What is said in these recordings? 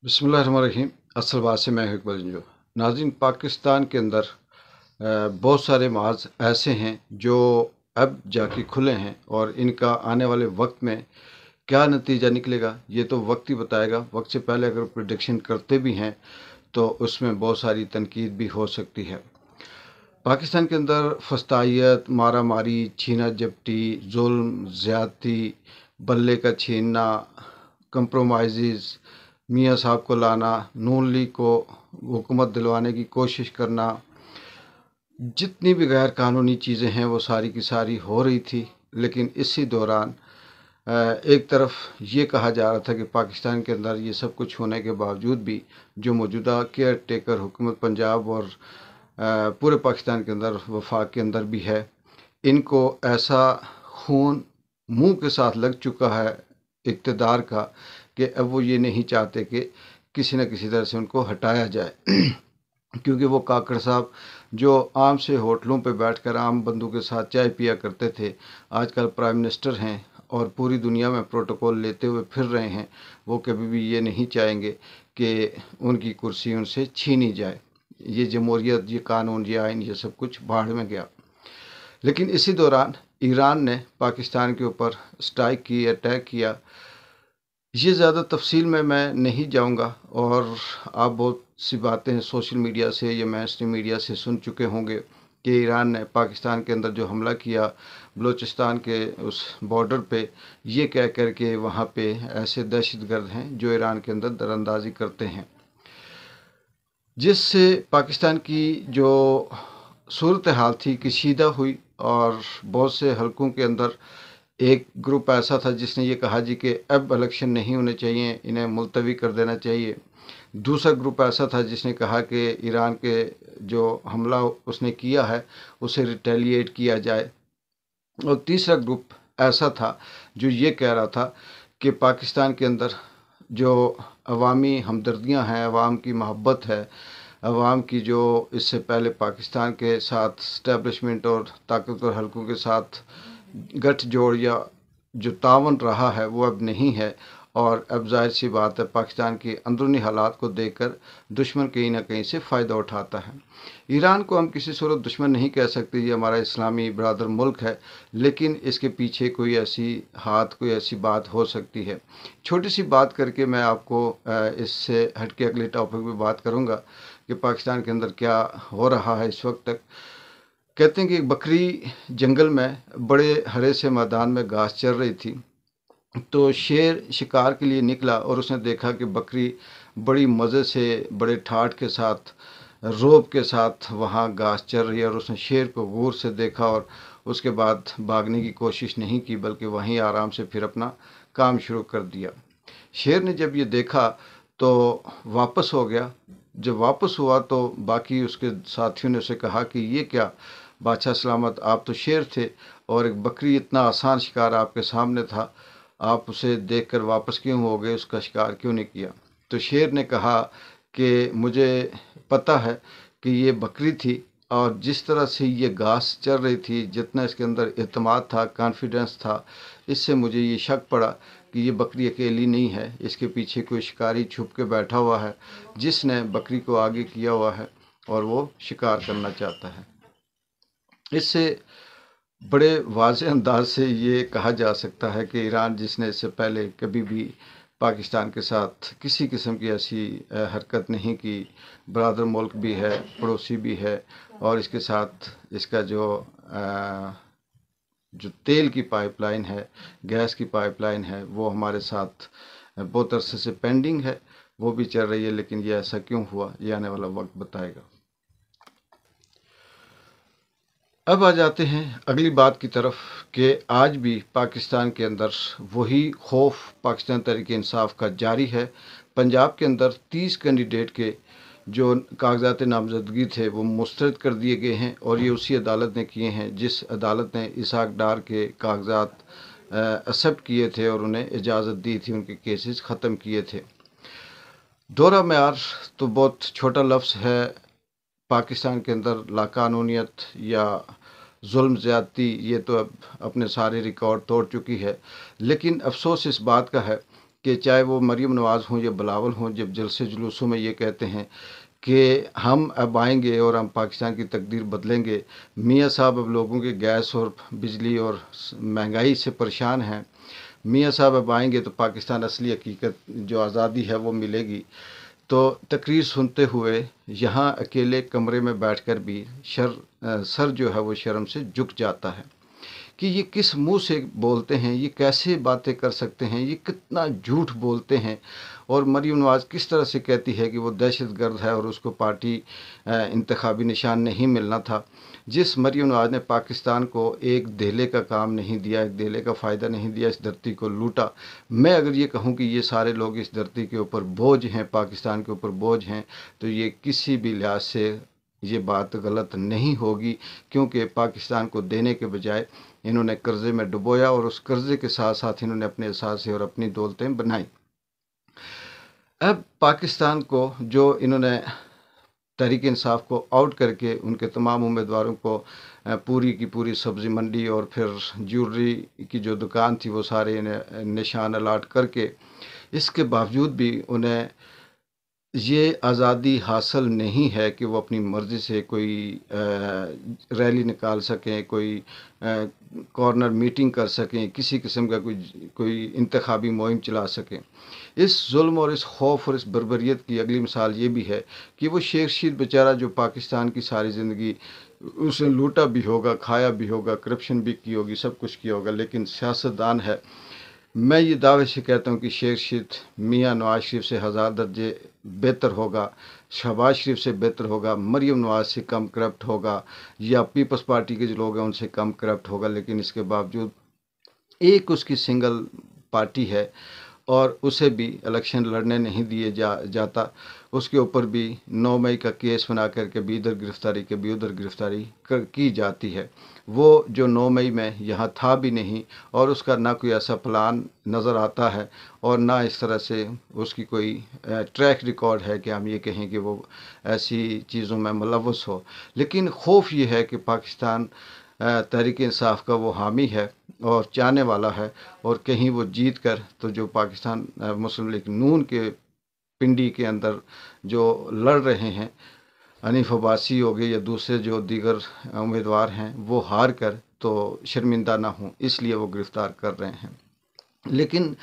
बिस्मिल्लाहिर्रहमानिर्रहीम। असल बात से मैं हूं इकबाल जो नाज़रीन, पाकिस्तान के अंदर बहुत सारे मार्ज ऐसे हैं जो अब जाके खुले हैं और इनका आने वाले वक्त में क्या नतीजा निकलेगा ये तो वक्त ही बताएगा। वक्त से पहले अगर प्रिडिक्शन करते भी हैं तो उसमें बहुत सारी तनकीद भी हो सकती है। पाकिस्तान के अंदर फस्तायत, मारा मारी, छीना झपटी, जुल्म, ज़्यादती, बल्ले का छीनना, कंप्रोमाइज़, मियाँ साहब को लाना, नून लीग को हुकूमत दिलवाने की कोशिश करना, जितनी भी गैर कानूनी चीज़ें हैं वो सारी की सारी हो रही थी। लेकिन इसी दौरान एक तरफ ये कहा जा रहा था कि पाकिस्तान के अंदर ये सब कुछ होने के बावजूद भी जो मौजूदा केयर टेकर हुकूमत पंजाब और पूरे पाकिस्तान के अंदर वफाक के अंदर भी है, इनको ऐसा खून मुंह के साथ लग चुका है इक़्तिदार का कि अब वो ये नहीं चाहते कि किसी न किसी तरह से उनको हटाया जाए। क्योंकि वो काकड़ साहब जो आम से होटलों पे बैठकर आम बंदों के साथ चाय पिया करते थे, आजकल प्राइम मिनिस्टर हैं और पूरी दुनिया में प्रोटोकॉल लेते हुए फिर रहे हैं। वो कभी भी ये नहीं चाहेंगे कि उनकी कुर्सी उनसे छीनी जाए। ये जमहूरियत, ये कानून, ये आइन, ये सब कुछ भाड़ में गया। लेकिन इसी दौरान ईरान ने पाकिस्तान के ऊपर स्ट्राइक की, अटैक किया। ये ज़्यादा तफसील में मैं नहीं जाऊंगा और आप बहुत सी बातें सोशल मीडिया से या mainstream मीडिया से सुन चुके होंगे कि ईरान ने पाकिस्तान के अंदर जो हमला किया बलूचिस्तान के उस बॉर्डर पे, ये कह कर के वहाँ पे ऐसे दहशतगर्द हैं जो ईरान के अंदर दरअंदाजी करते हैं, जिससे पाकिस्तान की जो सूरत हाल थी कशीदा हुई। और बहुत से हलकों के अंदर एक ग्रुप ऐसा था जिसने ये कहा जी कि अब इलेक्शन नहीं होने चाहिए, इन्हें मुलतवी कर देना चाहिए। दूसरा ग्रुप ऐसा था जिसने कहा कि ईरान के जो हमला उसने किया है उसे रिटेलिएट किया जाए। और तीसरा ग्रुप ऐसा था जो ये कह रहा था कि पाकिस्तान के अंदर जो अवामी हमदर्दियां हैं, अवाम की मोहब्बत है, अवाम की जो इससे पहले पाकिस्तान के साथ इस्टेब्लिशमेंट और ताकतवर हलकों के साथ गठजोड़ या जो तावन रहा है वो अब नहीं है। और अब जाहिर सी बात है पाकिस्तान की अंदरूनी हालात को देखकर दुश्मन कहीं ना कहीं से फ़ायदा उठाता है। ईरान को हम किसी सूरत दुश्मन नहीं कह सकते, ये हमारा इस्लामी बरादर मुल्क है, लेकिन इसके पीछे कोई ऐसी हाथ, कोई ऐसी बात हो सकती है। छोटी सी बात करके मैं आपको इससे हट के अगले टॉपिक पे बात करूँगा कि पाकिस्तान के अंदर क्या हो रहा है इस वक्त तक। कहते हैं कि एक बकरी जंगल में बड़े हरे से मैदान में घास चर रही थी, तो शेर शिकार के लिए निकला और उसने देखा कि बकरी बड़ी मज़े से, बड़े ठाठ के साथ, रोब के साथ वहाँ घास चर रही है। और उसने शेर को गौर से देखा और उसके बाद भागने की कोशिश नहीं की, बल्कि वहीं आराम से फिर अपना काम शुरू कर दिया। शेर ने जब ये देखा तो वापस हो गया। जब वापस हुआ तो बाकी उसके साथियों ने उसे कहा कि ये क्या बादशाह सलामत, आप तो शेर थे और एक बकरी, इतना आसान शिकार आपके सामने था, आप उसे देखकर वापस क्यों हो गए, उसका शिकार क्यों नहीं किया। तो शेर ने कहा कि मुझे पता है कि ये बकरी थी और जिस तरह से ये घास चल रही थी, जितना इसके अंदर एतमाद था, कॉन्फिडेंस था, इससे मुझे ये शक पड़ा कि ये बकरी अकेली नहीं है, इसके पीछे कोई शिकारी छुप के बैठा हुआ है जिसने बकरी को आगे किया हुआ है और वो शिकार करना चाहता है। इससे बड़े वाज़ेह अंदाज से ये कहा जा सकता है कि ईरान, जिसने इससे पहले कभी भी पाकिस्तान के साथ किसी किस्म की ऐसी हरकत नहीं की, बरादर मुल्क भी है, पड़ोसी भी है, और इसके साथ इसका जो तेल की पाइपलाइन है, गैस की पाइपलाइन है, वो हमारे साथ बहुत अरसे से पेंडिंग है, वो भी चल रही है। लेकिन ये ऐसा क्यों हुआ, ये आने वाला वक्त बताएगा। अब आ जाते हैं अगली बात की तरफ कि आज भी पाकिस्तान के अंदर वही खौफ पाकिस्तान तहरीक इंसाफ का जारी है। पंजाब के अंदर 30 कैंडिडेट के जो कागजात नामजदगी थे वो मुस्तरद कर दिए गए हैं और ये उसी अदालत ने किए हैं जिस अदालत ने इसहाक डार के कागजात एक्सेप्ट किए थे और उन्हें इजाज़त दी थी, उनके केसेस ख़त्म किए थे। दोहरा मेयार तो बहुत छोटा लफ्ज़ है। पाकिस्तान के अंदर लाकानूनियत या जुल्म ज़्यादती ये तो अब अपने सारे रिकॉर्ड तोड़ चुकी है। लेकिन अफसोस इस बात का है कि चाहे वो मरीम नवाज़ हों या बिलावल हों, जब जलसे जुलूसों में ये कहते हैं कि हम अब आएंगे और हम पाकिस्तान की तकदीर बदलेंगे। मियाँ साहब अब लोगों के गैस और बिजली और महंगाई से परेशान हैं। मियाँ साहब अब आएंगे तो पाकिस्तान असली हकीकत जो आज़ादी है वो मिलेगी। तो तकरीर सुनते हुए यहाँ अकेले कमरे में बैठकर भी सर जो है वो शर्म से झुक जाता है कि ये किस मुंह से बोलते हैं, ये कैसे बातें कर सकते हैं, ये कितना झूठ बोलते हैं। और मरीम नवाज़ किस तरह से कहती है कि वो दहशतगर्द है और उसको पार्टी इंतखाबी निशान नहीं मिलना था। जिस मरीम नवाज़ ने पाकिस्तान को एक धेले का काम नहीं दिया, एक धेले का फ़ायदा नहीं दिया, इस धरती को लूटा। मैं अगर ये कहूँ कि ये सारे लोग इस धरती के ऊपर बोझ हैं, पाकिस्तान के ऊपर बोझ हैं, तो ये किसी भी लिहाज से ये बात गलत नहीं होगी, क्योंकि पाकिस्तान को देने के बजाय इन्होंने कर्ज़े में डुबोया और उस कर्ज़े के साथ साथ इन्होंने अपने असासे और अपनी दौलतें बनाई। अब पाकिस्तान को जो इन्होंने तहरीक इंसाफ को आउट करके उनके तमाम उम्मीदवारों को पूरी की पूरी सब्ज़ी मंडी और फिर ज्वेलरी की जो दुकान थी वो सारे निशान अलाट करके, इसके बावजूद भी उन्हें ये आज़ादी हासिल नहीं है कि वो अपनी मर्ज़ी से कोई रैली निकाल सकें, कोई कॉर्नर मीटिंग कर सकें, किसी किस्म का कोई इंतखाबी मुहिम चला सकें। इस जुल्म और इस खौफ और इस बर्बरियत की अगली मिसाल ये भी है कि वो शेख रशीद बेचारा जो पाकिस्तान की सारी ज़िंदगी उसने लूटा भी होगा, खाया भी होगा, करप्शन भी की होगी, सब कुछ किया होगा, लेकिन सियासतदान है। मैं ये दावे से कहता हूँ कि शेख रशीद मियाँ नवाज़ शरीफ से हज़ार दर्जे बेहतर होगा, शहबाज शरीफ से बेहतर होगा, मरीम नवाज़ से कम करप्ट होगा, या पीपल्स पार्टी के जो लोग हैं उनसे कम करप्ट होगा। लेकिन इसके बावजूद एक उसकी सिंगल पार्टी है और उसे भी इलेक्शन लड़ने नहीं दिए जाता। उसके ऊपर भी 9 मई का केस बना कर कभी इधर गिरफ्तारी कभी उधर गिरफ्तारी की जाती है। वो जो 9 मई में यहाँ था भी नहीं और उसका ना कोई ऐसा प्लान नज़र आता है और ना इस तरह से उसकी कोई ट्रैक रिकॉर्ड है कि हम ये कहें कि वो ऐसी चीज़ों में मुलव्वस हो। लेकिन खौफ ये है कि पाकिस्तान तहरीक इंसाफ का वो हामी है और चाहने वाला है, और कहीं वो जीत कर तो जो पाकिस्तान मुस्लिम लीग नून के पिंडी के अंदर जो लड़ रहे हैं, हनीफ अब्बासी हो गए या दूसरे जो दीगर उम्मीदवार हैं, वो हार कर तो शर्मिंदा ना हों, इसलिए वो गिरफ़्तार कर रहे हैं। लेकिन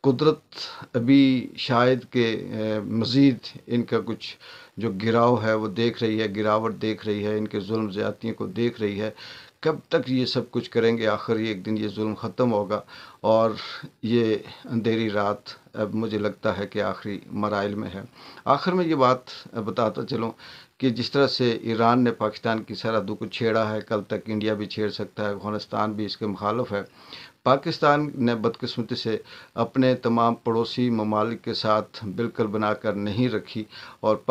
कुदरत अभी शायद के मज़ीद इनका कुछ जो गिराव है वो देख रही है, गिरावट देख रही है, इनके जुल्म ज़्यादतियों को देख रही है। कब तक ये सब कुछ करेंगे, आखिर एक दिन ये जुल्म ख़त्म होगा और ये अंधेरी रात अब मुझे लगता है कि आखिरी मराइल में है। आखिर में ये बात बताता चलूँ कि जिस तरह से ईरान ने पाकिस्तान की सरहदों को छेड़ा है, कल तक इंडिया भी छेड़ सकता है, अफ़गानिस्तान भी इसके मुखालिफ है। पाकिस्तान ने बदकिस्मती से अपने तमाम पड़ोसी ममालिक के साथ बिल्कुल बनाकर नहीं रखी और